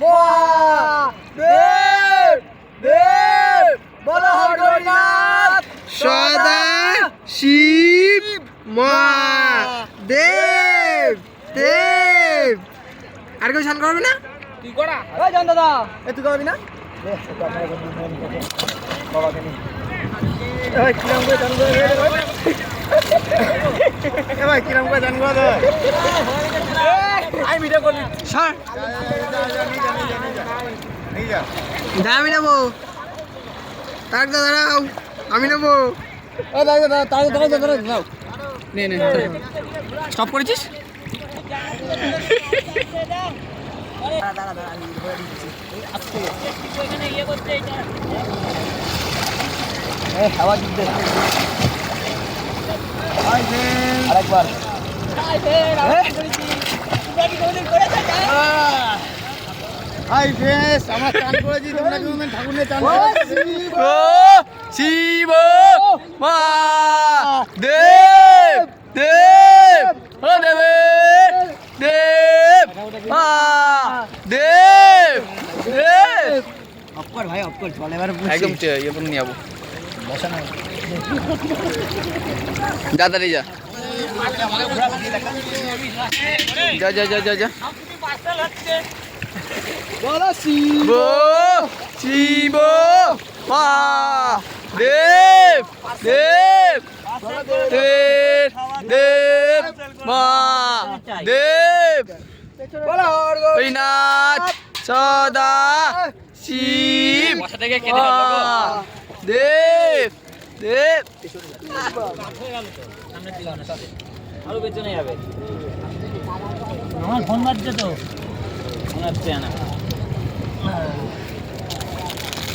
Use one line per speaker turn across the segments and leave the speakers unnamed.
মহাদেব দেব বলো হরিনাথ
সদা শিব মহাদেব দেব। আর কেউ স্নান করবে না?
তুই করা ওই জান দাদা তুই করবি না কিরম করে জান ভাই কিরম করে জান আমি ভিডিও করবি
সর আমি নেবো। তার দাঁড়াও আমি নেবো। নে নে স্টপ করেছিস?
আরেকবার হাই ফ্রেন্ডস আমরা চান করেছি তোমরা কি ঠাকুর নিয়ে চান
শিব মহাদেব দেব দেব দেব মহাদেব দেব।
অফকোর্স ভাই অফকোর্স চল এবার
একদম ইয়ে করে নিয়ে যাবো। যা দাঁড়িয়ে যা যা যা যা যা যা।
বলো শিব
শিব মহাদেব দেব দেব দেব মহাদেব
বলো
হরিনাথ সদা শিব মহাদেব দেব।
আরো পেছনে যাবে আমার ফোন বাজছে তো মনে হচ্ছে না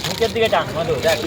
মুখের দিকে টান মধু দেখ